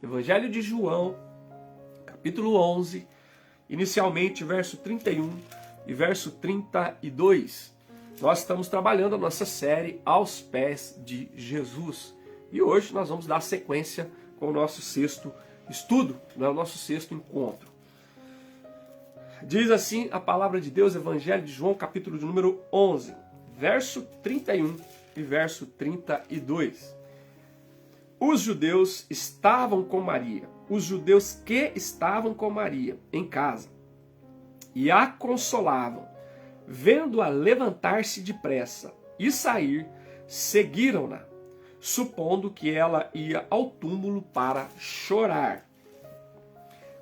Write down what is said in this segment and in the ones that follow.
Evangelho de João, capítulo 11, inicialmente verso 31 e verso 32. Nós estamos trabalhando a nossa série Aos Pés de Jesus. E hoje nós vamos dar sequência com o nosso sexto estudo, o nosso sexto encontro. Diz assim a palavra de Deus, Evangelho de João, capítulo de número 11, verso 31 e verso 32. Os judeus estavam com Maria, os judeus que estavam com Maria em casa, e a consolavam. Vendo-a levantar-se depressa e sair, seguiram-na, supondo que ela ia ao túmulo para chorar.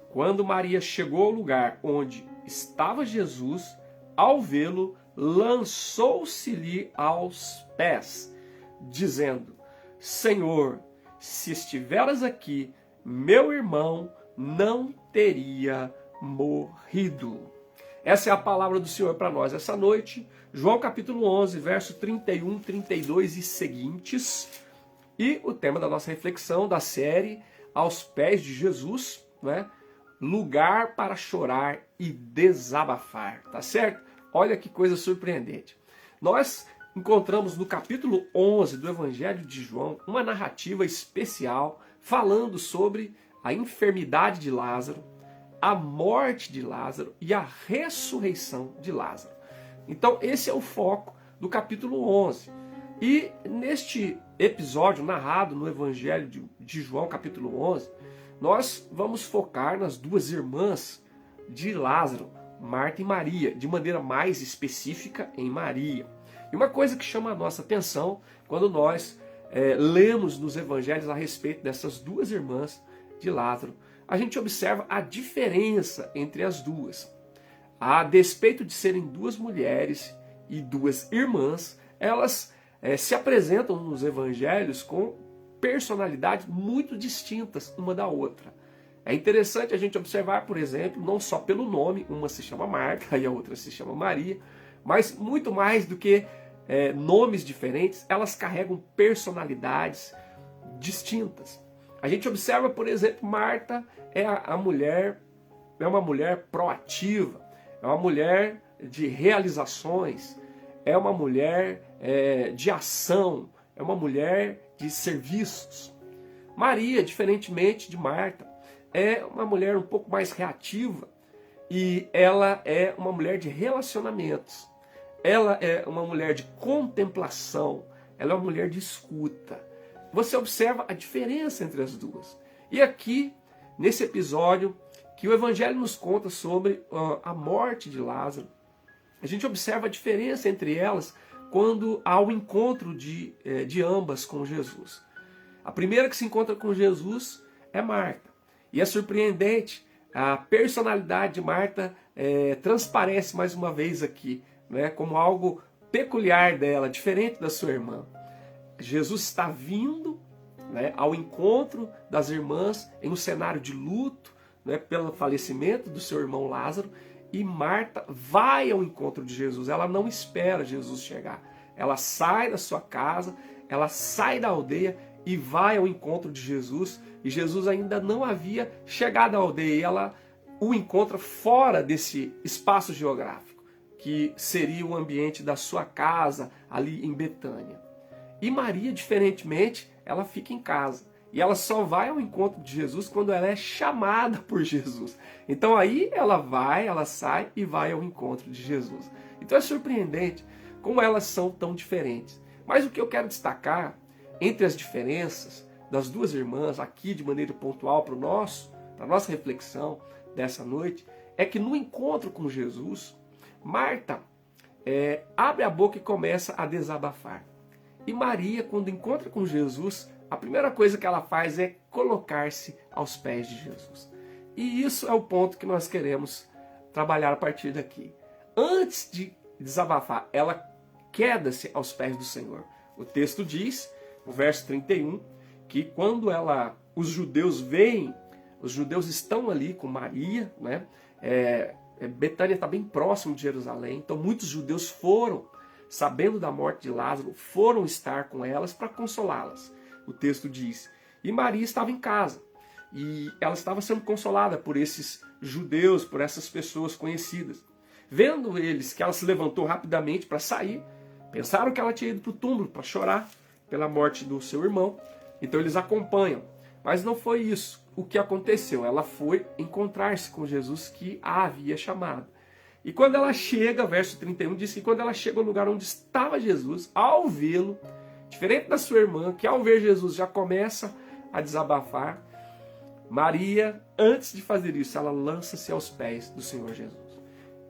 Quando Maria chegou ao lugar onde estava Jesus, ao vê-lo, lançou-se-lhe aos pés, dizendo: Senhor, se estiveras aqui, meu irmão não teria morrido. Essa é a palavra do Senhor para nós essa noite. João capítulo 11, verso 31, 32 e seguintes. E o tema da nossa reflexão da série Aos Pés de Jesus, né? Lugar para chorar e desabafar, tá certo? Olha que coisa surpreendente. Nós encontramos no capítulo 11 do Evangelho de João uma narrativa especial falando sobre a enfermidade de Lázaro, a morte de Lázaro e a ressurreição de Lázaro. Então esse é o foco do capítulo 11. E neste episódio narrado no Evangelho de João, capítulo 11, nós vamos focar nas duas irmãs de Lázaro, Marta e Maria, de maneira mais específica em Maria. E uma coisa que chama a nossa atenção quando nós lemos nos evangelhos a respeito dessas duas irmãs de Lázaro, a gente observa a diferença entre as duas. A despeito de serem duas mulheres e duas irmãs, elas se apresentam nos evangelhos com personalidades muito distintas uma da outra. É interessante a gente observar, por exemplo, não só pelo nome, uma se chama Marta e a outra se chama Maria, mas muito mais do que nomes diferentes, elas carregam personalidades distintas. A gente observa, por exemplo, Marta é uma mulher proativa, é uma mulher de realizações, é uma mulher de ação, é uma mulher de serviços. Maria, diferentemente de Marta, é uma mulher um pouco mais reativa e ela é uma mulher de relacionamentos. Ela é uma mulher de contemplação, ela é uma mulher de escuta. Você observa a diferença entre as duas. E aqui, nesse episódio, que o Evangelho nos conta sobre a morte de Lázaro, a gente observa a diferença entre elas quando há o encontro de ambas com Jesus. A primeira que se encontra com Jesus é Marta. E é surpreendente, a personalidade de Marta transparece mais uma vez aqui, né, como algo peculiar dela, diferente da sua irmã. Jesus está vindo, né, ao encontro das irmãs em um cenário de luto, né, pelo falecimento do seu irmão Lázaro, e Marta vai ao encontro de Jesus. Ela não espera Jesus chegar. Ela sai da sua casa, ela sai da aldeia e vai ao encontro de Jesus. E Jesus ainda não havia chegado à aldeia. E ela o encontra fora desse espaço geográfico, que seria o ambiente da sua casa, ali em Betânia. E Maria, diferentemente, ela fica em casa. E ela só vai ao encontro de Jesus quando ela é chamada por Jesus. Então aí ela sai e vai ao encontro de Jesus. Então é surpreendente como elas são tão diferentes. Mas o que eu quero destacar entre as diferenças das duas irmãs, aqui de maneira pontual para a nossa reflexão dessa noite, é que no encontro com Jesus, Marta abre a boca e começa a desabafar. E Maria, quando encontra com Jesus, a primeira coisa que ela faz é colocar-se aos pés de Jesus. E isso é o ponto que nós queremos trabalhar a partir daqui. Antes de desabafar, ela queda-se aos pés do Senhor. O texto diz, no verso 31, que quando os judeus veem, os judeus estão ali com Maria, né? Betânia está bem próximo de Jerusalém, então muitos judeus foram, sabendo da morte de Lázaro, foram estar com elas para consolá-las. O texto diz, e Maria estava em casa. E ela estava sendo consolada por esses judeus, por essas pessoas conhecidas. Vendo eles que ela se levantou rapidamente para sair, pensaram que ela tinha ido para o túmulo para chorar pela morte do seu irmão. Então eles acompanham. Mas não foi isso o que aconteceu. Ela foi encontrar-se com Jesus que a havia chamado. E quando ela chega, verso 31 diz que quando ela chega ao lugar onde estava Jesus, ao vê-lo, diferente da sua irmã, que ao ver Jesus já começa a desabafar, Maria, antes de fazer isso, ela lança-se aos pés do Senhor Jesus.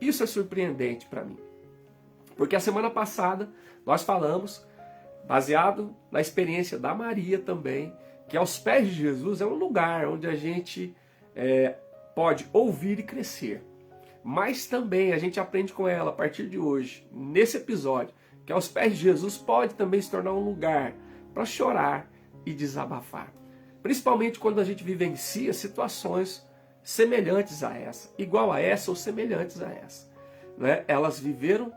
Isso é surpreendente para mim. Porque a semana passada nós falamos, baseado na experiência da Maria também, que aos pés de Jesus é um lugar onde a gente pode ouvir e crescer. Mas também a gente aprende com ela a partir de hoje, nesse episódio, que aos pés de Jesus pode também se tornar um lugar para chorar e desabafar. Principalmente quando a gente vivencia situações semelhantes a essa, igual a essa ou semelhantes a essa. Né? Elas viveram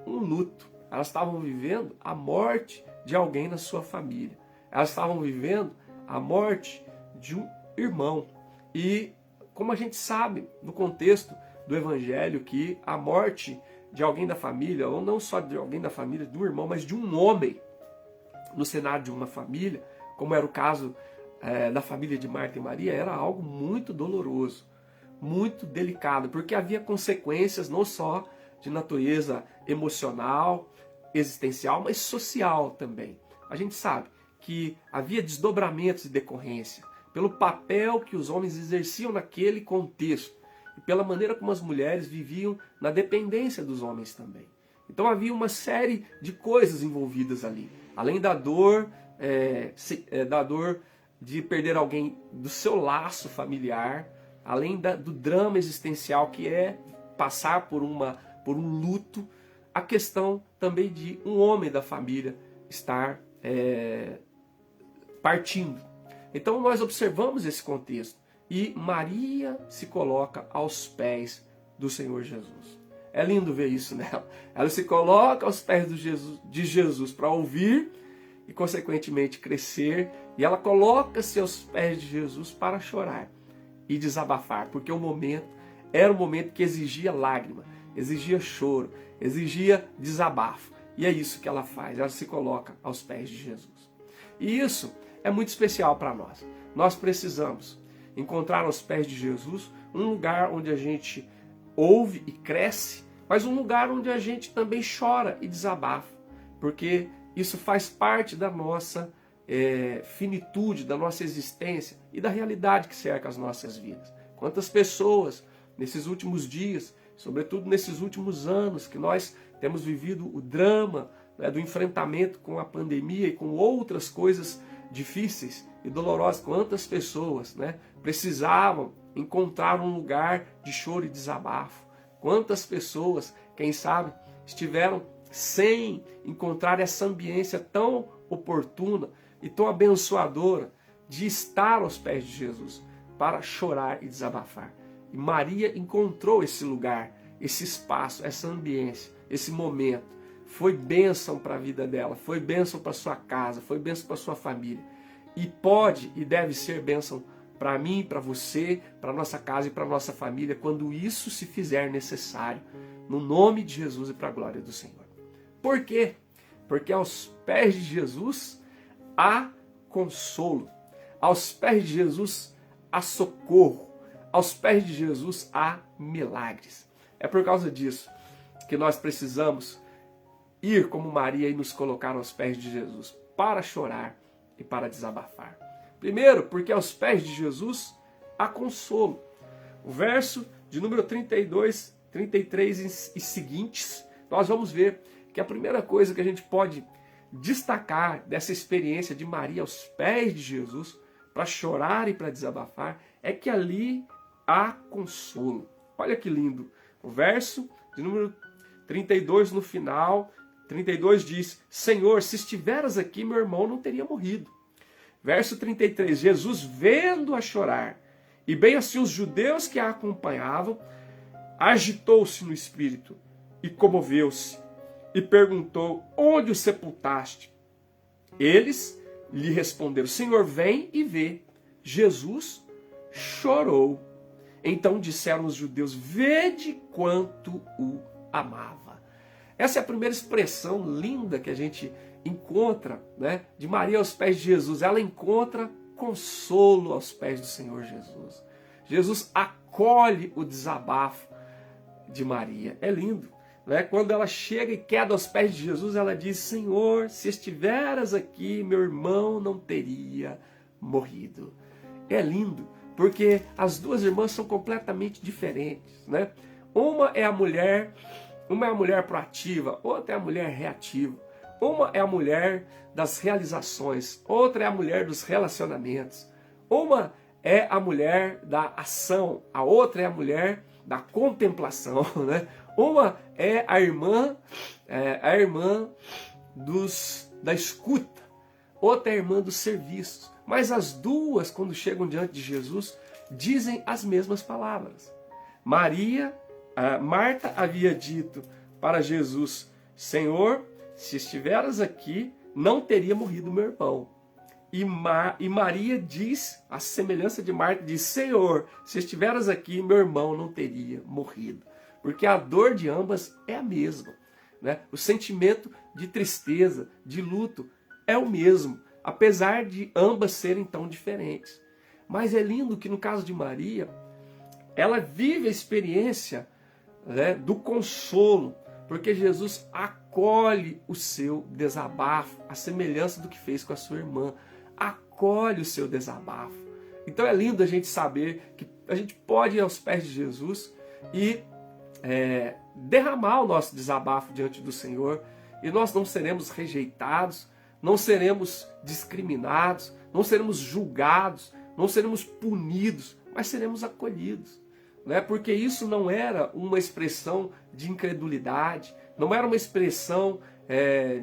um luto, elas estavam vivendo a morte de alguém na sua família. Elas estavam vivendo a morte de um irmão. E como a gente sabe, no contexto do Evangelho, que a morte de alguém da família, ou não só de alguém da família, de um irmão, mas de um homem no cenário de uma família, como era o caso da família de Marta e Maria, era algo muito doloroso, muito delicado, porque havia consequências não só de natureza emocional, existencial, mas social também. A gente sabe que havia desdobramentos de decorrência pelo papel que os homens exerciam naquele contexto e pela maneira como as mulheres viviam na dependência dos homens também. Então havia uma série de coisas envolvidas ali, além da dor de perder alguém do seu laço familiar, além do drama existencial que é passar por um luto, a questão também de um homem da família estar partindo. Então nós observamos esse contexto e Maria se coloca aos pés do Senhor Jesus. É lindo ver isso nela. Ela se coloca aos pés de Jesus para ouvir e consequentemente crescer, e ela coloca-se aos pés de Jesus para chorar e desabafar, porque o momento era um momento que exigia lágrima, exigia choro, exigia desabafo. E é isso que ela faz, ela se coloca aos pés de Jesus. E isso é muito especial para nós. Nós precisamos encontrar aos pés de Jesus um lugar onde a gente ouve e cresce, mas um lugar onde a gente também chora e desabafa, porque isso faz parte da nossa finitude, da nossa existência e da realidade que cerca as nossas vidas. Quantas pessoas nesses últimos dias, sobretudo nesses últimos anos, que nós temos vivido o drama, né, do enfrentamento com a pandemia e com outras coisas difíceis e dolorosas. Quantas pessoas, né, precisavam encontrar um lugar de choro e desabafo. Quantas pessoas, quem sabe, estiveram sem encontrar essa ambiência tão oportuna e tão abençoadora de estar aos pés de Jesus para chorar e desabafar. E Maria encontrou esse lugar, esse espaço, essa ambiência, esse momento. Foi bênção para a vida dela, foi bênção para sua casa, foi bênção para sua família. E pode e deve ser bênção para mim, para você, para nossa casa e para nossa família, quando isso se fizer necessário, no nome de Jesus e para a glória do Senhor. Por quê? Porque aos pés de Jesus há consolo, aos pés de Jesus há socorro, aos pés de Jesus há milagres. É por causa disso que nós precisamos ir como Maria e nos colocar aos pés de Jesus para chorar e para desabafar. Primeiro, porque aos pés de Jesus há consolo. O verso de número 32, 33 e seguintes, nós vamos ver que a primeira coisa que a gente pode destacar dessa experiência de Maria aos pés de Jesus, para chorar e para desabafar, é que ali há consolo. Olha que lindo. O verso de número 32 no final, 32 diz: Senhor, se estiveras aqui, meu irmão não teria morrido. Verso 33, Jesus vendo-a chorar, e bem assim os judeus que a acompanhavam, agitou-se no espírito e comoveu-se, e perguntou: onde o sepultaste? Eles lhe responderam: Senhor, vem e vê. Jesus chorou. Então disseram os judeus: vede quanto o amava. Essa é a primeira expressão linda que a gente encontra, né, de Maria aos pés de Jesus. Ela encontra consolo aos pés do Senhor Jesus. Jesus acolhe o desabafo de Maria. É lindo, né? Quando ela chega e queda aos pés de Jesus, ela diz: Senhor, se estiveras aqui, meu irmão não teria morrido. É lindo, porque as duas irmãs são completamente diferentes, né? Uma é a mulher proativa, outra é a mulher reativa. Uma é a mulher das realizações, outra é a mulher dos relacionamentos. Uma é a mulher da ação, a outra é a mulher da contemplação, né? Uma é a irmã da escuta, outra é a irmã dos serviços. Mas as duas, quando chegam diante de Jesus, dizem as mesmas palavras. Marta havia dito para Jesus: Senhor, se estiveras aqui, não teria morrido meu irmão. E Maria diz, a semelhança de Marta, diz: Senhor, se estiveras aqui, meu irmão não teria morrido. Porque a dor de ambas é a mesma, né? O sentimento de tristeza, de luto, é o mesmo, apesar de ambas serem tão diferentes. Mas é lindo que no caso de Maria, ela vive a experiência, né, do consolo, porque Jesus acolhe o seu desabafo, a semelhança do que fez com a sua irmã. Acolhe o seu desabafo. Então é lindo a gente saber que a gente pode ir aos pés de Jesus e derramar o nosso desabafo diante do Senhor, e nós não seremos rejeitados, não seremos discriminados, não seremos julgados, não seremos punidos, mas seremos acolhidos. Né? Porque isso não era uma expressão de incredulidade, não era uma expressão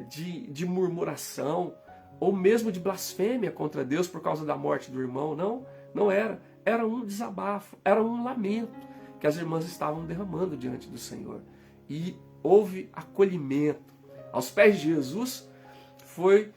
de murmuração, ou mesmo de blasfêmia contra Deus por causa da morte do irmão. Não era. Era um desabafo, era um lamento que as irmãs estavam derramando diante do Senhor. E houve acolhimento. Aos pés de Jesus foi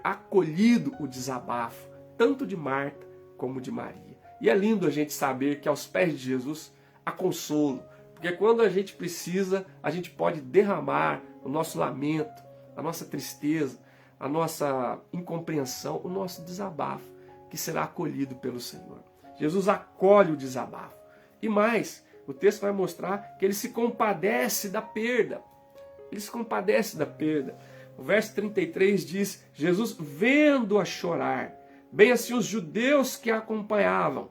acolhido o desabafo, tanto de Marta como de Maria. E é lindo a gente saber que aos pés de Jesus há consolo. Porque quando a gente precisa, a gente pode derramar o nosso lamento, a nossa tristeza, a nossa incompreensão, o nosso desabafo, que será acolhido pelo Senhor. Jesus acolhe o desabafo. E mais, o texto vai mostrar que ele se compadece da perda. Ele se compadece da perda. O verso 33 diz: Jesus, vendo-a chorar, bem assim os judeus que a acompanhavam,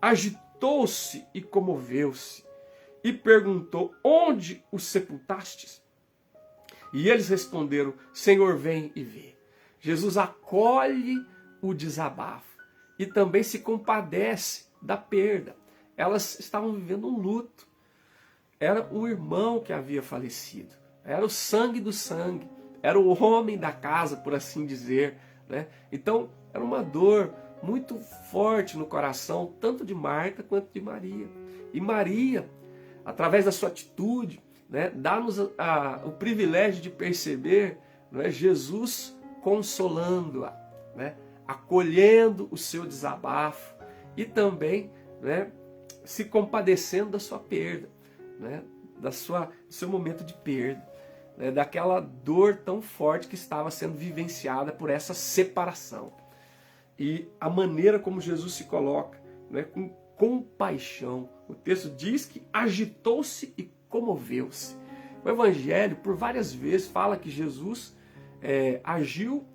agitou-se e comoveu-se, e perguntou: onde o sepultastes? E eles responderam: Senhor, vem e vê. Jesus acolhe o desabafo e também se compadece da perda. Elas estavam vivendo um luto. Era o irmão que havia falecido. Era o sangue do sangue. Era o homem da casa, por assim dizer, né? Então, era uma dor muito forte no coração, tanto de Marta quanto de Maria. E Maria, através da sua atitude, né, dá-nos o privilégio de perceber, né, Jesus consolando-a, né, acolhendo o seu desabafo e também, né, se compadecendo da sua perda, né, do seu momento de perda, né, daquela dor tão forte que estava sendo vivenciada por essa separação. E a maneira como Jesus se coloca, né, com compaixão. O texto diz que agitou-se e comoveu-se. O Evangelho, por várias vezes, fala que Jesus agiu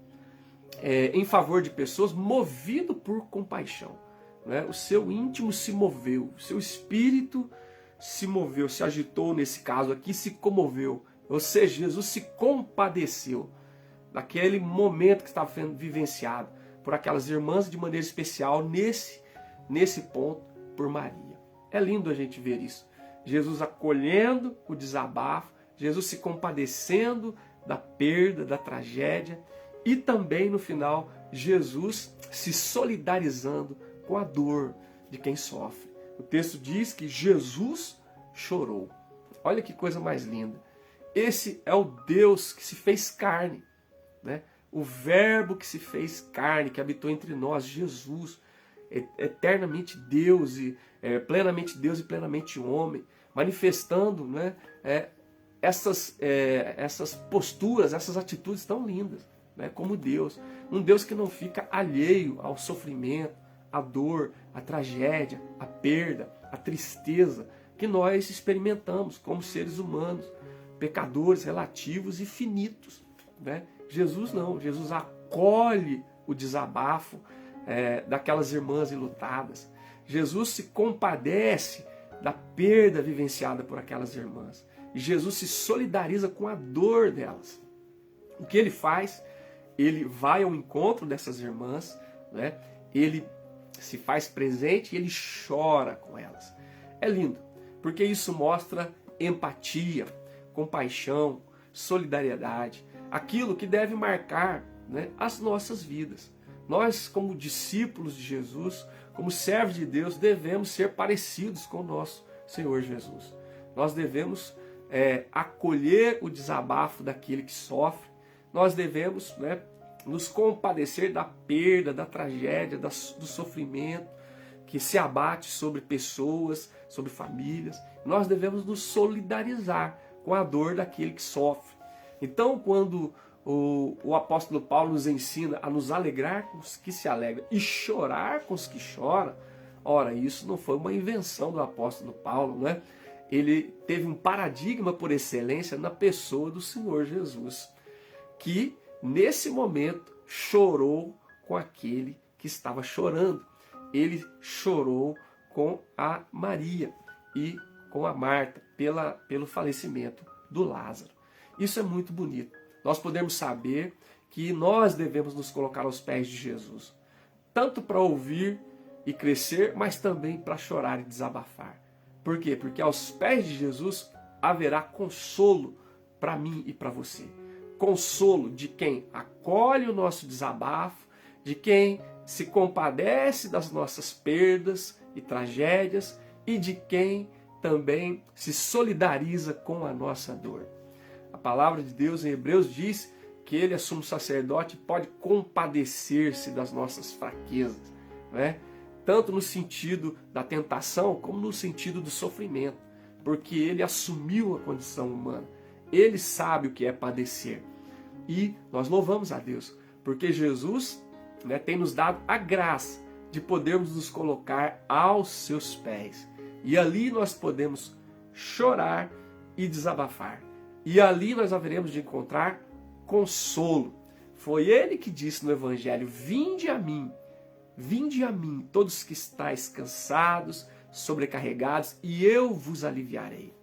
em favor de pessoas movido por compaixão. Né? O seu íntimo se moveu, o seu espírito se moveu, se agitou nesse caso aqui, se comoveu. Ou seja, Jesus se compadeceu daquele momento que estava sendo vivenciado por aquelas irmãs, de maneira especial, nesse ponto, por Maria. É lindo a gente ver isso. Jesus acolhendo o desabafo, Jesus se compadecendo da perda, da tragédia, e também, no final, Jesus se solidarizando com a dor de quem sofre. O texto diz que Jesus chorou. Olha que coisa mais linda. Esse é o Deus que se fez carne, né? O Verbo que se fez carne, que habitou entre nós, Jesus. eternamente Deus e plenamente Deus e plenamente homem, manifestando, né, essas posturas, essas atitudes tão lindas, né, como Deus. Um Deus que não fica alheio ao sofrimento, à dor, à tragédia, à perda, à tristeza que nós experimentamos como seres humanos, pecadores relativos e finitos, né? Jesus não, Jesus acolhe o desabafo daquelas irmãs enlutadas. Jesus se compadece da perda vivenciada por aquelas irmãs. E Jesus se solidariza com a dor delas. O que ele faz? Ele vai ao encontro dessas irmãs, né? Ele se faz presente e ele chora com elas. É lindo, porque isso mostra empatia, compaixão, solidariedade, aquilo que deve marcar, né, as nossas vidas. Nós, como discípulos de Jesus, como servos de Deus, devemos ser parecidos com o nosso Senhor Jesus. Nós devemos acolher o desabafo daquele que sofre. Nós devemos, né, nos compadecer da perda, da tragédia, do sofrimento que se abate sobre pessoas, sobre famílias. Nós devemos nos solidarizar com a dor daquele que sofre. Então, quando o apóstolo Paulo nos ensina a nos alegrar com os que se alegram e chorar com os que choram, ora, isso não foi uma invenção do apóstolo Paulo, não é? Ele teve um paradigma por excelência na pessoa do Senhor Jesus, que nesse momento chorou com aquele que estava chorando. Ele chorou com a Maria e com a Marta pelo falecimento do Lázaro. Isso é muito bonito. Nós podemos saber que nós devemos nos colocar aos pés de Jesus, tanto para ouvir e crescer, mas também para chorar e desabafar. Por quê? Porque aos pés de Jesus haverá consolo para mim e para você. Consolo de quem acolhe o nosso desabafo, de quem se compadece das nossas perdas e tragédias e de quem também se solidariza com a nossa dor. A palavra de Deus em Hebreus diz que ele é sumo sacerdote e pode compadecer-se das nossas fraquezas, né? Tanto no sentido da tentação como no sentido do sofrimento, porque ele assumiu a condição humana. Ele sabe o que é padecer. E nós louvamos a Deus, porque Jesus, né, tem nos dado a graça de podermos nos colocar aos seus pés. E ali nós podemos chorar e desabafar. E ali nós haveremos de encontrar consolo. Foi ele que disse no Evangelho: vinde a mim, todos que estáis cansados, sobrecarregados, e eu vos aliviarei.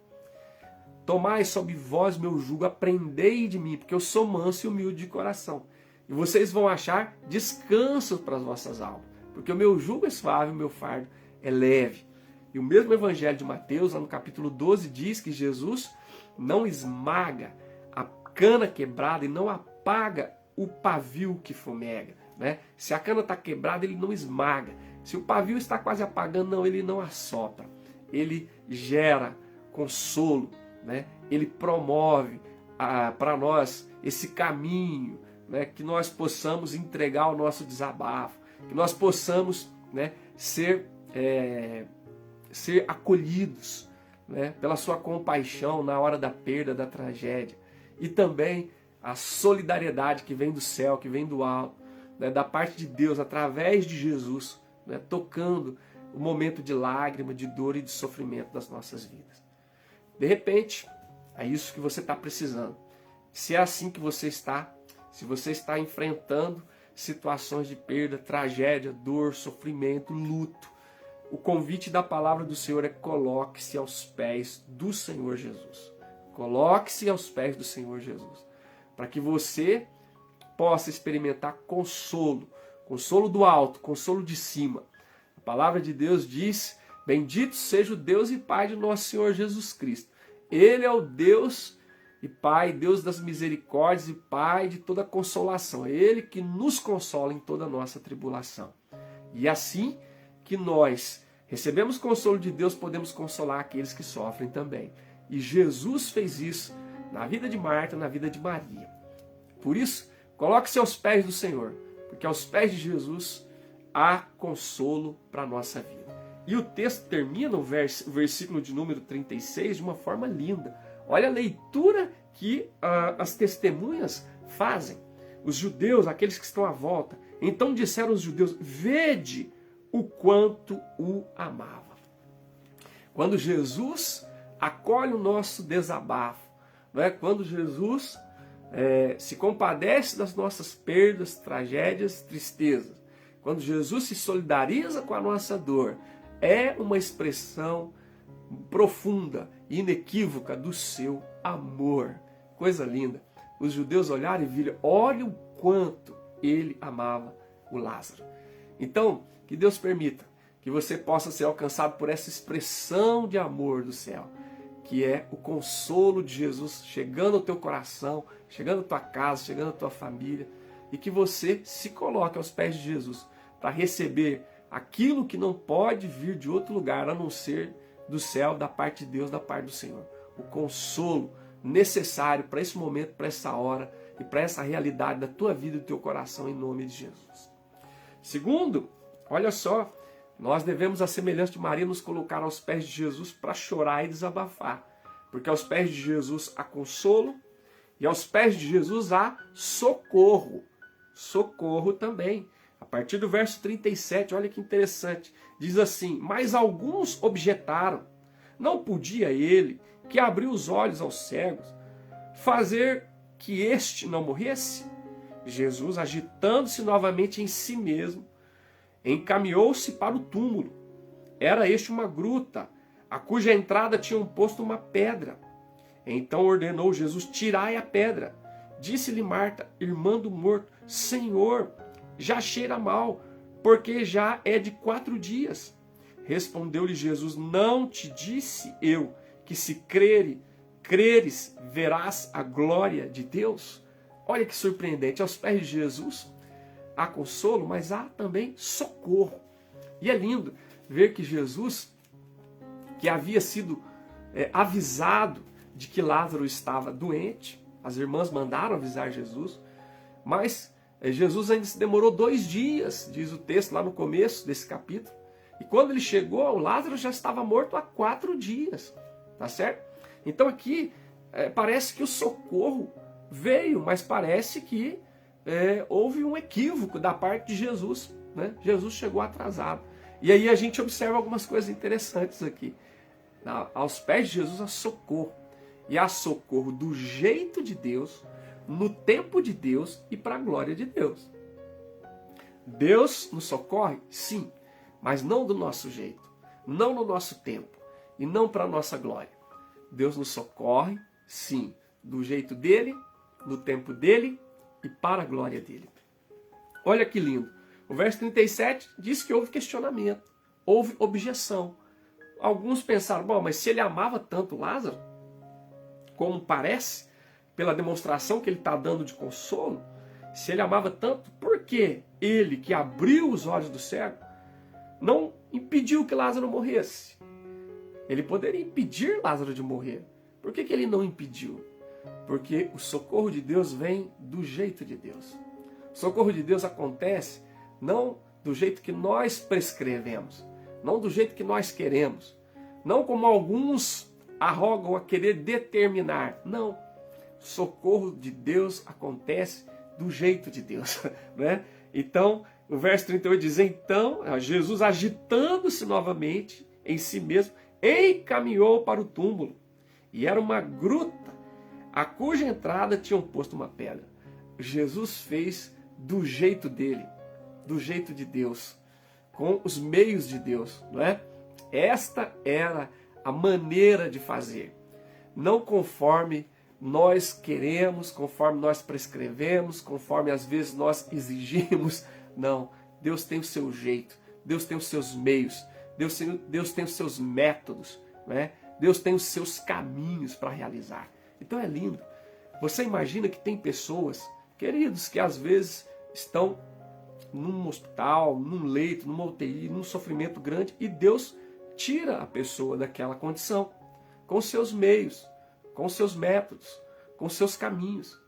Tomai sobre vós meu jugo, aprendei de mim, porque eu sou manso e humilde de coração. E vocês vão achar descanso para as vossas almas, porque o meu jugo é suave, o meu fardo é leve. E o mesmo Evangelho de Mateus, lá no capítulo 12, diz que Jesus não esmaga a cana quebrada e não apaga o pavio que fumega, né? Se a cana está quebrada, ele não esmaga. Se o pavio está quase apagando, não, ele não assopra. Ele gera consolo, né? Ele promove para nós esse caminho, né? Que nós possamos entregar o nosso desabafo, que nós possamos, né, ser acolhidos, né, pela sua compaixão na hora da perda, da tragédia. E também a solidariedade que vem do céu, que vem do alto, né, da parte de Deus, através de Jesus, né, tocando o momento de lágrima, de dor e de sofrimento das nossas vidas. De repente, é isso que você está precisando. Se é assim que você está, se você está enfrentando situações de perda, tragédia, dor, sofrimento, luto, o convite da palavra do Senhor é: coloque-se aos pés do Senhor Jesus. Coloque-se aos pés do Senhor Jesus, para que você possa experimentar consolo, consolo do alto, consolo de cima. A palavra de Deus diz: bendito seja o Deus e Pai de nosso Senhor Jesus Cristo. Ele é o Deus e Pai, Deus das misericórdias e Pai de toda consolação. É Ele que nos consola em toda a nossa tribulação. E assim que nós recebemos consolo de Deus, podemos consolar aqueles que sofrem também. E Jesus fez isso na vida de Marta, na vida de Maria. Por isso, coloque-se aos pés do Senhor, porque aos pés de Jesus há consolo para a nossa vida. E o texto termina o versículo de número 36 de uma forma linda. Olha a leitura que as testemunhas fazem. Os judeus, aqueles que estão à volta. Então disseram os judeus: vede o quanto o amava. Quando Jesus acolhe o nosso desabafo, não é? Quando Jesus se compadece das nossas perdas, tragédias, tristezas, quando Jesus se solidariza com a nossa dor, é uma expressão profunda e inequívoca do seu amor. Coisa linda. Os judeus olharam e viram: olha o quanto ele amava o Lázaro. Então, que Deus permita que você possa ser alcançado por essa expressão de amor do céu, que é o consolo de Jesus chegando ao teu coração, chegando à tua casa, chegando à tua família, e que você se coloque aos pés de Jesus para receber aquilo que não pode vir de outro lugar a não ser do céu, da parte de Deus, da parte do Senhor. O consolo necessário para esse momento, para essa hora e para essa realidade da tua vida e do teu coração, em nome de Jesus. Segundo, olha só, nós devemos, à semelhança de Maria, nos colocar aos pés de Jesus para chorar e desabafar. Porque aos pés de Jesus há consolo e aos pés de Jesus há socorro. Socorro também. A partir do verso 37, olha que interessante. Diz assim: mas alguns objetaram: não podia ele, que abriu os olhos aos cegos, fazer que este não morresse? Jesus, agitando-se novamente em si mesmo, encaminhou-se para o túmulo. Era este uma gruta, a cuja entrada tinham posto uma pedra. Então ordenou Jesus: tirai a pedra. Disse-lhe Marta, irmã do morto: Senhor, já cheira mal, porque já é de 4 dias. Respondeu-lhe Jesus: não te disse eu que se creres, verás a glória de Deus? Olha que surpreendente, aos pés de Jesus há consolo, mas há também socorro. E é lindo ver que Jesus, que havia sido avisado de que Lázaro estava doente, as irmãs mandaram avisar Jesus, mas Jesus ainda se demorou 2 dias, diz o texto lá no começo desse capítulo. E quando ele chegou, o Lázaro já estava morto há 4 dias. Tá certo? Então aqui parece que o socorro veio, mas parece que houve um equívoco da parte de Jesus. Né? Jesus chegou atrasado. E aí a gente observa algumas coisas interessantes aqui. Aos pés de Jesus há socorro. E há socorro do jeito de Deus, no tempo de Deus e para a glória de Deus. Deus nos socorre? Sim, mas não do nosso jeito, não no nosso tempo e não para a nossa glória. Deus nos socorre, sim, do jeito dele, no tempo dele e para a glória dele. Olha que lindo. O verso 37 diz que houve questionamento, houve objeção. Alguns pensaram: bom, mas se ele amava tanto Lázaro, como parece, pela demonstração que ele está dando de consolo, se ele amava tanto, por que ele, que abriu os olhos do cego, não impediu que Lázaro morresse? Ele poderia impedir Lázaro de morrer. Por que ele não impediu? Porque o socorro de Deus vem do jeito de Deus. O socorro de Deus acontece não do jeito que nós prescrevemos, não do jeito que nós queremos, não como alguns arrogam a querer determinar. Não. O socorro de Deus acontece do jeito de Deus. Né? Então, o verso 38 diz: então, Jesus, agitando-se novamente em si mesmo, encaminhou para o túmulo. E era uma gruta, a cuja entrada tinham posto uma pedra. Jesus fez do jeito dele, do jeito de Deus, com os meios de Deus, não é? Esta era a maneira de fazer, não conforme nós queremos, conforme nós prescrevemos, conforme às vezes nós exigimos. Não, Deus tem o seu jeito, Deus tem os seus meios, Deus tem os seus métodos, né? Deus tem os seus caminhos para realizar. Então é lindo. Você imagina que tem pessoas, queridos, que às vezes estão num hospital, num leito, numa UTI, num sofrimento grande, e Deus tira a pessoa daquela condição, com seus meios, com seus métodos, com seus caminhos.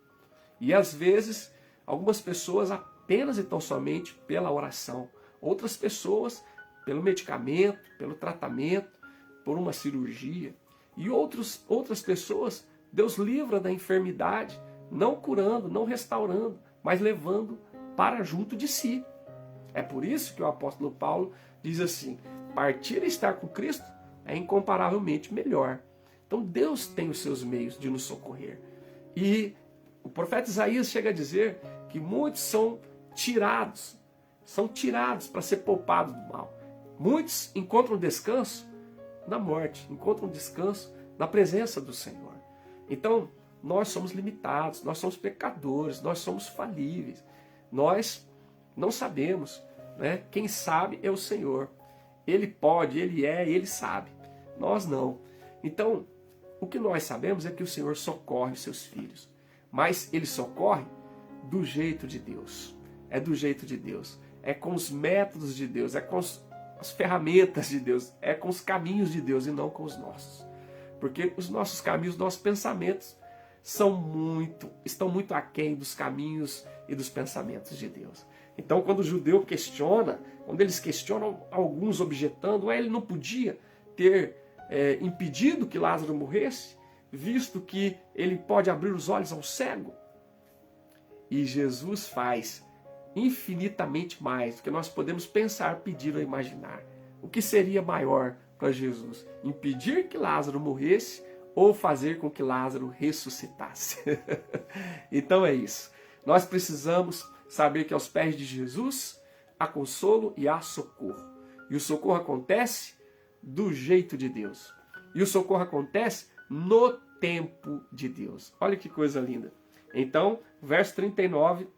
E às vezes, algumas pessoas apenas e tão somente pela oração, Outras pessoas pelo medicamento, pelo tratamento, por uma cirurgia. E outras pessoas, Deus livra da enfermidade, não curando, não restaurando, mas levando para junto de si. É por isso que o apóstolo Paulo diz assim: partir e estar com Cristo é incomparavelmente melhor. Então Deus tem os seus meios de nos socorrer. E o profeta Isaías chega a dizer que muitos são tirados para ser poupados do mal. Muitos encontram descanso na morte, encontram descanso na presença do Senhor. Então, nós somos limitados, nós somos pecadores, nós somos falíveis. Nós não sabemos, né? Quem sabe é o Senhor. Ele pode, Ele é, Ele sabe. Nós não. Então, o que nós sabemos é que o Senhor socorre os seus filhos. Mas Ele socorre do jeito de Deus. É do jeito de Deus. É com os métodos de Deus. É com as ferramentas de Deus. É com os caminhos de Deus e não com os nossos. Porque os nossos caminhos, nossos pensamentos estão muito aquém dos caminhos e dos pensamentos de Deus. Então, quando o judeu questiona, quando eles questionam, alguns objetando, ele não podia ter impedido que Lázaro morresse, visto que ele pode abrir os olhos ao cego. E Jesus faz infinitamente mais do que nós podemos pensar, pedir ou imaginar. O que seria maior para Jesus? Impedir que Lázaro morresse ou fazer com que Lázaro ressuscitasse? Então é isso. Nós precisamos saber que aos pés de Jesus há consolo e há socorro. E o socorro acontece do jeito de Deus. E o socorro acontece no tempo de Deus. Olha que coisa linda. Então, verso 39,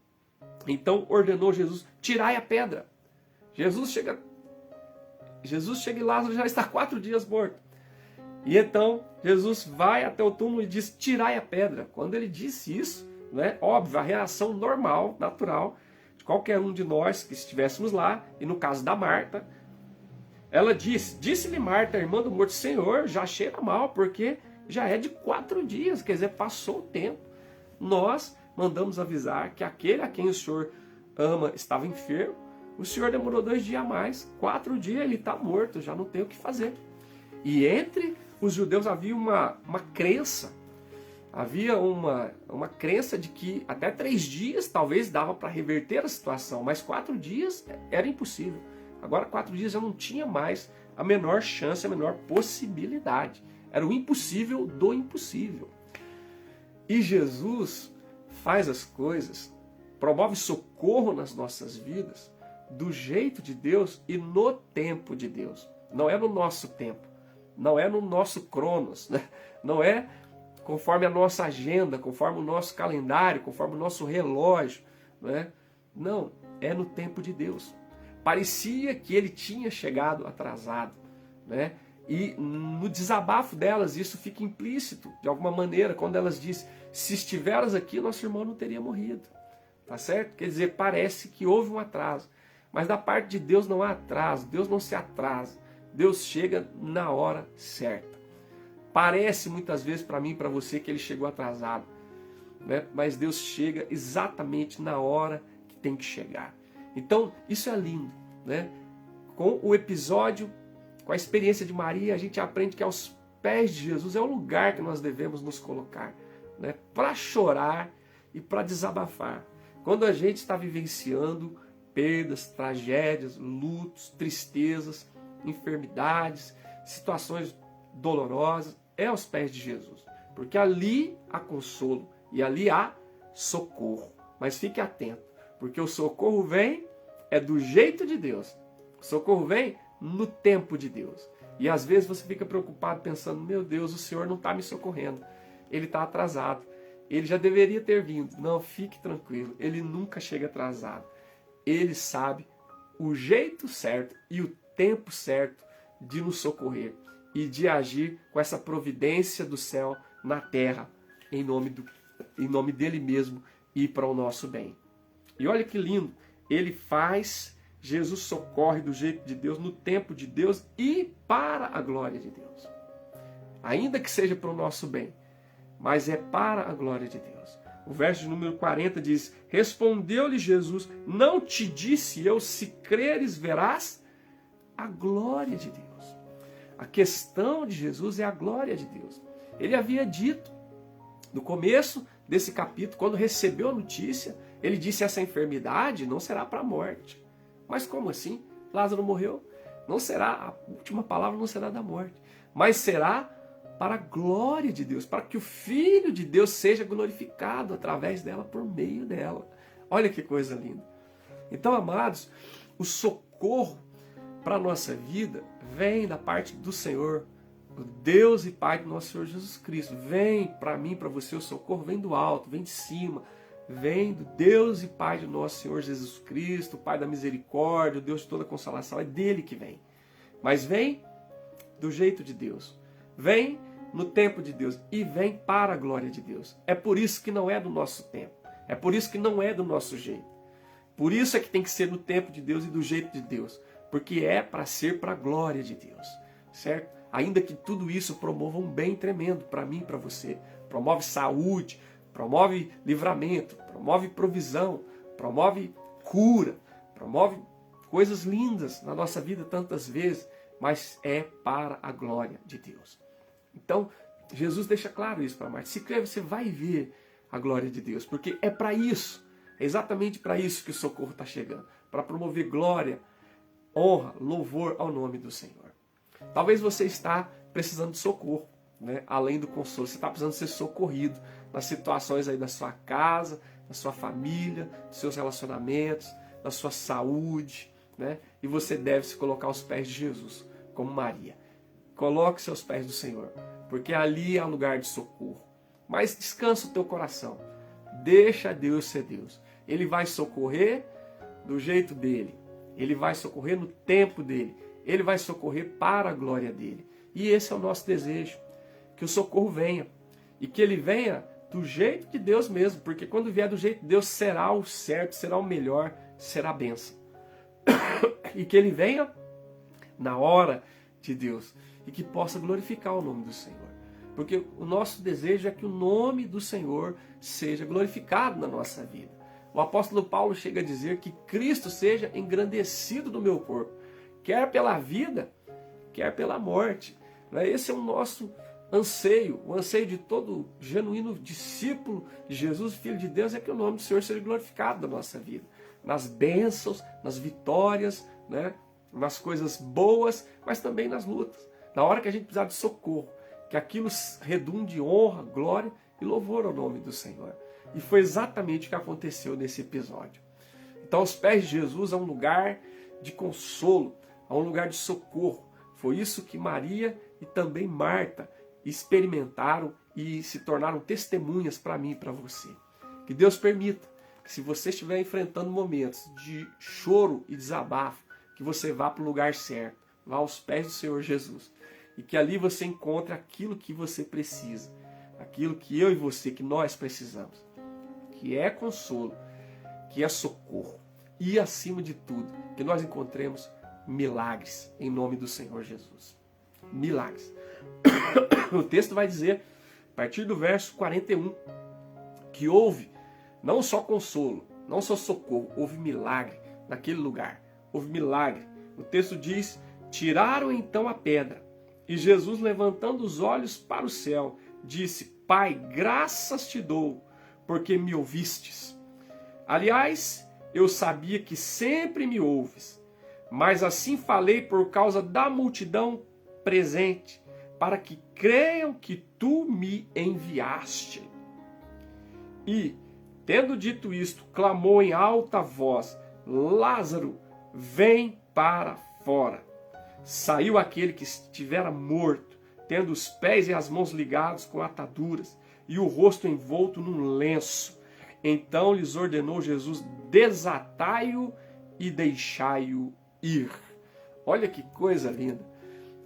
então ordenou Jesus: tirai a pedra. Jesus chega e Lázaro já está 4 dias morto. E então Jesus vai até o túmulo e diz: tirai a pedra. Quando ele disse isso, né, óbvio, a reação normal, natural, de qualquer um de nós que estivéssemos lá, e no caso da Marta, ela disse-lhe Marta, irmã do morto: Senhor, já cheira mal, porque já é de 4 dias, quer dizer, passou o tempo. Nós mandamos avisar que aquele a quem o Senhor ama estava enfermo. O Senhor demorou 2 dias a mais, 4 dias ele está morto, já não tem o que fazer. E entre os judeus havia uma crença, havia uma crença de que até 3 dias talvez dava para reverter a situação, mas 4 dias era impossível. Agora 4 dias já não tinha mais a menor chance, a menor possibilidade. Era o impossível do impossível. E Jesus faz as coisas, promove socorro nas nossas vidas, do jeito de Deus e no tempo de Deus. Não é no nosso tempo, não é no nosso cronos, né? Não é conforme a nossa agenda, conforme o nosso calendário, conforme o nosso relógio, né? Não, é no tempo de Deus. Parecia que ele tinha chegado atrasado, né? E no desabafo delas, isso fica implícito, de alguma maneira, quando elas dizem: se estiveras aqui, nosso irmão não teria morrido. Tá certo? Quer dizer, parece que houve um atraso. Mas da parte de Deus não há atraso, Deus não se atrasa. Deus chega na hora certa. Parece muitas vezes para mim e para você que ele chegou atrasado, né? Mas Deus chega exatamente na hora que tem que chegar. Então, isso é lindo, né? Com o episódio, com a experiência de Maria, a gente aprende que aos pés de Jesus é o lugar que nós devemos nos colocar, né? Para chorar e para desabafar. Quando a gente está vivenciando perdas, tragédias, lutos, tristezas, enfermidades, situações dolorosas, é aos pés de Jesus. Porque ali há consolo e ali há socorro. Mas fique atento, porque o socorro vem do jeito de Deus. O socorro vem no tempo de Deus. E às vezes você fica preocupado pensando: meu Deus, o Senhor não está me socorrendo. Ele está atrasado. Ele já deveria ter vindo. Não, fique tranquilo. Ele nunca chega atrasado. Ele sabe o jeito certo e o tempo certo de nos socorrer e de agir com essa providência do céu na terra, em nome dele mesmo e para o nosso bem. E olha que lindo, ele faz, Jesus socorre do jeito de Deus, no tempo de Deus e para a glória de Deus. Ainda que seja para o nosso bem, mas é para a glória de Deus. O verso de número 40 diz: respondeu-lhe Jesus, não te disse eu, se creres verás a glória de Deus. A questão de Jesus é a glória de Deus. Ele havia dito, no começo desse capítulo, quando recebeu a notícia, ele disse: essa enfermidade não será para a morte. Mas como assim? Lázaro morreu? Não será, a última palavra não será da morte, mas será para a glória de Deus, para que o Filho de Deus seja glorificado através dela, por meio dela. Olha que coisa linda. Então, amados, o socorro para a nossa vida vem da parte do Senhor, o Deus e Pai do nosso Senhor Jesus Cristo. Vem para mim, para você, o socorro vem do alto, vem de cima, vem do Deus e Pai do nosso Senhor Jesus Cristo, o Pai da misericórdia, o Deus de toda consolação, é dele que vem. Mas vem do jeito de Deus, vem no tempo de Deus e vem para a glória de Deus. É por isso que não é do nosso tempo, é por isso que não é do nosso jeito. Por isso é que tem que ser no tempo de Deus e do jeito de Deus, porque é para ser para a glória de Deus, certo? Ainda que tudo isso promova um bem tremendo para mim e para você. Promove saúde, promove livramento, promove provisão, promove cura, promove coisas lindas na nossa vida tantas vezes, mas é para a glória de Deus. Então, Jesus deixa claro isso para Marta. Se crer, você vai ver a glória de Deus, porque é para isso, é exatamente para isso que o socorro está chegando, para promover glória, honra, louvor ao nome do Senhor. Talvez você está precisando de socorro, né? Além do consolo, você está precisando ser socorrido nas situações aí da sua casa, da sua família, dos seus relacionamentos, da sua saúde, né? E você deve se colocar aos pés de Jesus, como Maria. Coloque seus pés do Senhor, porque ali é o lugar de socorro. Mas descansa o teu coração. Deixa Deus ser Deus. Ele vai socorrer do jeito dele. Ele vai socorrer no tempo dele. Ele vai socorrer para a glória dele. E esse é o nosso desejo. Que o socorro venha. E que ele venha do jeito de Deus mesmo. Porque quando vier do jeito de Deus, será o certo, será o melhor, será a bênção. E que ele venha na hora de Deus. E que possa glorificar o nome do Senhor. Porque o nosso desejo é que o nome do Senhor seja glorificado na nossa vida. O apóstolo Paulo chega a dizer que Cristo seja engrandecido no meu corpo. Quer pela vida, quer pela morte. Esse é o nosso anseio. O anseio de todo genuíno discípulo de Jesus, Filho de Deus, é que o nome do Senhor seja glorificado na nossa vida. Nas bênçãos, nas vitórias, né? Nas coisas boas, mas também nas lutas. Na hora que a gente precisar de socorro, que aquilo redunde honra, glória e louvor ao nome do Senhor. E foi exatamente o que aconteceu nesse episódio. Então, aos pés de Jesus é um lugar de consolo, é um lugar de socorro. Foi isso que Maria e também Marta experimentaram e se tornaram testemunhas para mim e para você. Que Deus permita que, se você estiver enfrentando momentos de choro e desabafo, que você vá para o lugar certo, vá aos pés do Senhor Jesus. E que ali você encontre aquilo que você precisa, aquilo que eu e você, que nós precisamos, que é consolo, que é socorro. E, acima de tudo, que nós encontremos milagres em nome do Senhor Jesus. Milagres. O texto vai dizer, a partir do verso 41, que houve não só consolo, não só socorro, houve milagre naquele lugar. Houve milagre. O texto diz: tiraram então a pedra. E Jesus, levantando os olhos para o céu, disse: Pai, graças te dou, porque me ouvistes. Aliás, eu sabia que sempre me ouves, mas assim falei por causa da multidão presente, para que creiam que tu me enviaste. E, tendo dito isto, clamou em alta voz: Lázaro, vem para fora. Saiu aquele que estivera morto, tendo os pés e as mãos ligados com ataduras, e o rosto envolto num lenço. Então lhes ordenou Jesus: desatai-o e deixai-o ir. Olha que coisa linda.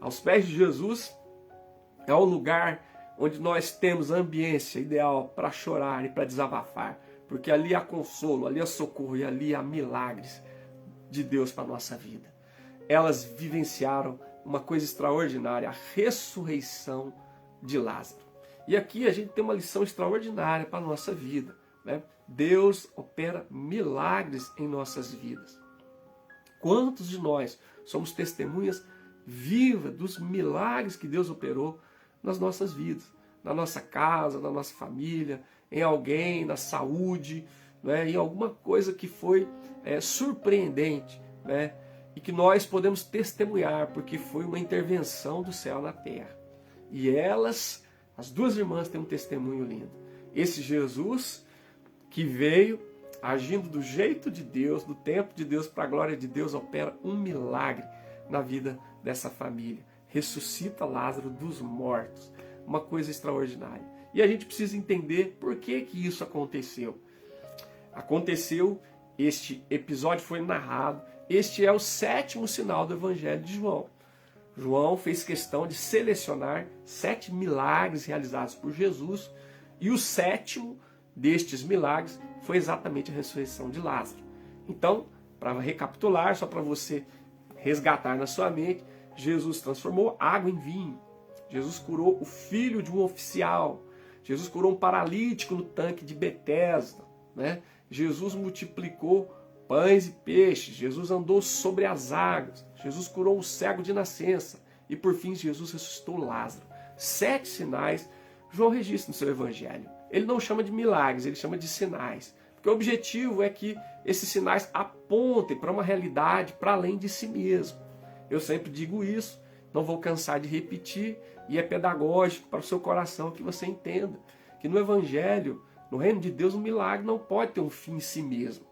Aos pés de Jesus é o lugar onde nós temos a ambiência ideal para chorar e para desabafar, porque ali há consolo, ali há socorro e ali há milagres de Deus para a nossa vida. Elas vivenciaram uma coisa extraordinária, a ressurreição de Lázaro. E aqui a gente tem uma lição extraordinária para a nossa vida, né? Deus opera milagres em nossas vidas. Quantos de nós somos testemunhas vivas dos milagres que Deus operou nas nossas vidas? Na nossa casa, na nossa família, em alguém, na saúde, né? Em alguma coisa que foi surpreendente, né? E que nós podemos testemunhar, porque foi uma intervenção do céu na terra. E elas, as duas irmãs, têm um testemunho lindo. Esse Jesus que veio agindo do jeito de Deus, do tempo de Deus, para a glória de Deus, opera um milagre na vida dessa família. Ressuscita Lázaro dos mortos. Uma coisa extraordinária. E a gente precisa entender por que que isso aconteceu. Aconteceu, este episódio foi narrado, este é o 7º sinal do Evangelho de João. João fez questão de selecionar 7 milagres realizados por Jesus, e o 7º destes milagres foi exatamente a ressurreição de Lázaro. Então, para recapitular, só para você resgatar na sua mente, Jesus transformou água em vinho. Jesus curou o filho de um oficial. Jesus curou um paralítico no tanque de Betesda, né? Jesus multiplicou pães e peixes. Jesus andou sobre as águas. Jesus curou o cego de nascença. E por fim, Jesus ressuscitou Lázaro. 7 sinais João registra no seu evangelho. Ele não chama de milagres, ele chama de sinais. Porque o objetivo é que esses sinais apontem para uma realidade para além de si mesmo. Eu sempre digo isso, não vou cansar de repetir, e é pedagógico para o seu coração que você entenda que no Evangelho, no reino de Deus, um milagre não pode ter um fim em si mesmo.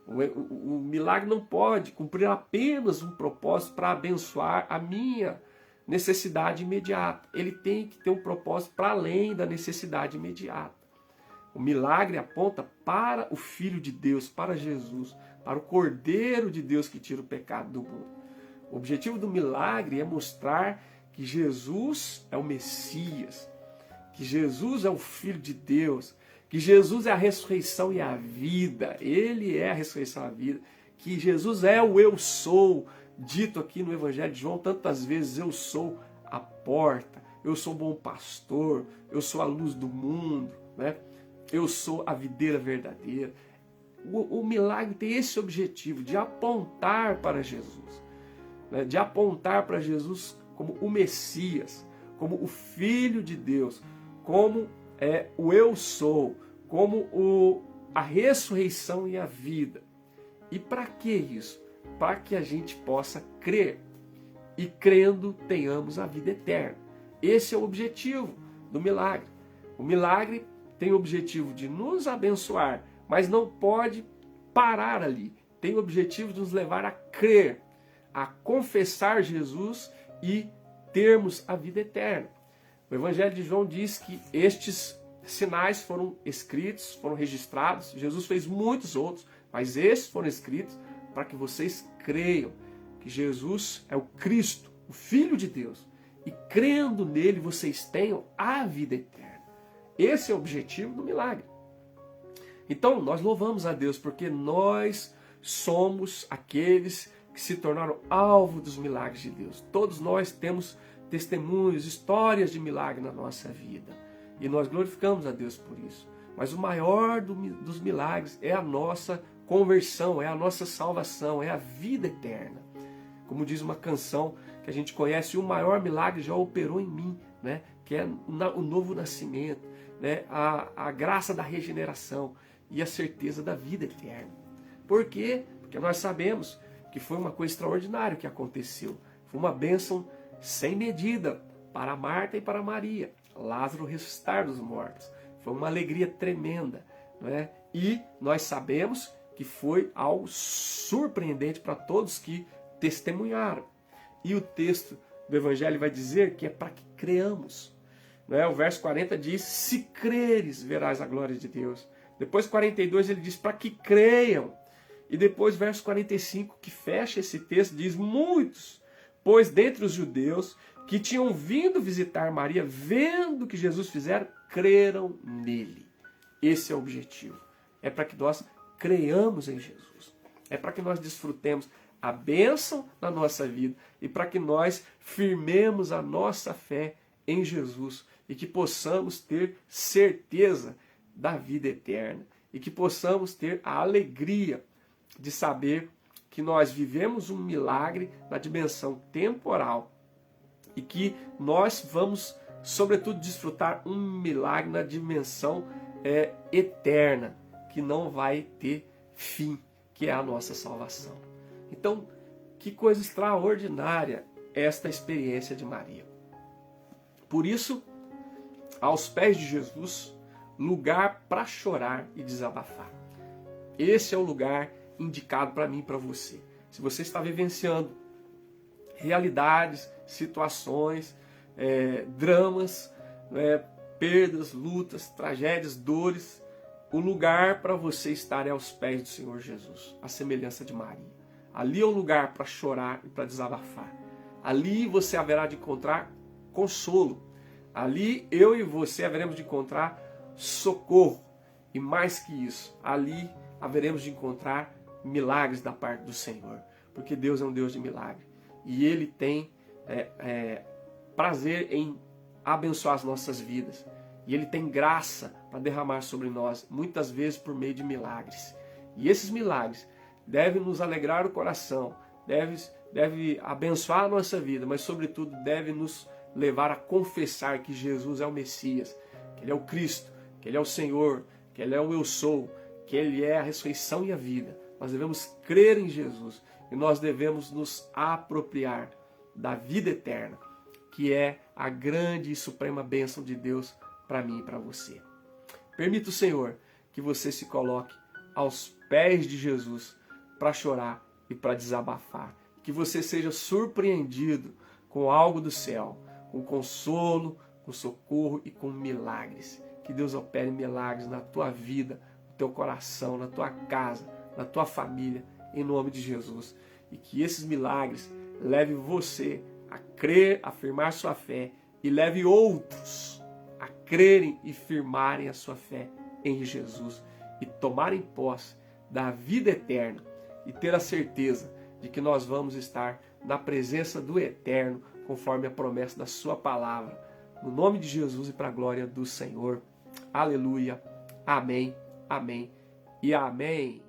O milagre não pode cumprir apenas um propósito para abençoar a minha necessidade imediata. Ele tem que ter um propósito para além da necessidade imediata. O milagre aponta para o Filho de Deus, para Jesus, para o Cordeiro de Deus que tira o pecado do mundo. O objetivo do milagre é mostrar que Jesus é o Messias, que Jesus é o Filho de Deus, que Jesus é a ressurreição e a vida. Ele é a ressurreição e a vida. Que Jesus é o eu sou, dito aqui no Evangelho de João tantas vezes: eu sou a porta, eu sou o bom pastor, eu sou a luz do mundo, né? Eu sou a videira verdadeira. O milagre tem esse objetivo de apontar para Jesus, né? De apontar para Jesus como o Messias, como o Filho de Deus, como o eu sou, como a ressurreição e a vida. E para que isso? Para que a gente possa crer, e crendo tenhamos a vida eterna. Esse é o objetivo do milagre. O milagre tem o objetivo de nos abençoar, mas não pode parar ali. Tem o objetivo de nos levar a crer, a confessar Jesus e termos a vida eterna. O Evangelho de João diz que estes sinais foram escritos, foram registrados. Jesus fez muitos outros, mas estes foram escritos para que vocês creiam que Jesus é o Cristo, o Filho de Deus. E crendo nele, vocês tenham a vida eterna. Esse é o objetivo do milagre. Então, nós louvamos a Deus porque nós somos aqueles que se tornaram alvo dos milagres de Deus. Todos nós temos testemunhos, histórias de milagre na nossa vida. E nós glorificamos a Deus por isso. Mas o maior dos milagres é a nossa conversão, é a nossa salvação, é a vida eterna. Como diz uma canção que a gente conhece, o maior milagre já operou em mim, né? Que é o novo nascimento, né? A graça da regeneração e a certeza da vida eterna. Por quê? Porque nós sabemos que foi uma coisa extraordinária que aconteceu. Foi uma bênção sem medida para Marta e para Maria. Lázaro ressuscitar dos mortos. Foi uma alegria tremenda, né? E nós sabemos que foi algo surpreendente para todos que testemunharam. E o texto do Evangelho vai dizer que é para que creamos. Né? O verso 40 diz: se creres, verás a glória de Deus. Depois 42 ele diz: para que creiam. E depois verso 45, que fecha esse texto, diz: muitos, pois dentre os judeus que tinham vindo visitar Maria, vendo o que Jesus fizera, creram nele. Esse é o objetivo. É para que nós creiamos em Jesus. É para que nós desfrutemos a bênção na nossa vida e para que nós firmemos a nossa fé em Jesus e que possamos ter certeza da vida eterna e que possamos ter a alegria de saber que nós vivemos um milagre na dimensão temporal e que nós vamos, sobretudo, desfrutar um milagre na dimensão eterna, que não vai ter fim, que é a nossa salvação. Então, que coisa extraordinária esta experiência de Maria. Por isso, aos pés de Jesus, lugar para chorar e desabafar. Esse é o lugar indicado para mim e para você. Se você está vivenciando realidades, situações, dramas, perdas, lutas, tragédias, dores, o lugar para você estar é aos pés do Senhor Jesus, a semelhança de Maria. Ali é o lugar para chorar e para desabafar. Ali você haverá de encontrar consolo. Ali eu e você haveremos de encontrar socorro. E mais que isso, ali haveremos de encontrar milagres da parte do Senhor. Porque Deus é um Deus de milagre. E Ele tem prazer em abençoar as nossas vidas. E Ele tem graça para derramar sobre nós, muitas vezes por meio de milagres. E esses milagres devem nos alegrar o coração, deve abençoar a nossa vida, mas sobretudo deve nos levar a confessar que Jesus é o Messias, que Ele é o Cristo, que Ele é o Senhor, que Ele é o Eu Sou, que Ele é a ressurreição e a vida. Nós devemos crer em Jesus e nós devemos nos apropriar da vida eterna, que é a grande e suprema bênção de Deus para mim e para você. Permita o Senhor que você se coloque aos pés de Jesus para chorar e para desabafar. Que você seja surpreendido com algo do céu, com consolo, com socorro e com milagres. Que Deus opere milagres na tua vida, no teu coração, na tua casa, na tua família, em nome de Jesus. E que esses milagres levem você a crer, a firmar sua fé e leve outros a crerem e firmarem a sua fé em Jesus e tomarem posse da vida eterna e ter a certeza de que nós vamos estar na presença do Eterno, conforme a promessa da sua palavra. No nome de Jesus e para a glória do Senhor. Aleluia. Amém, amém e amém.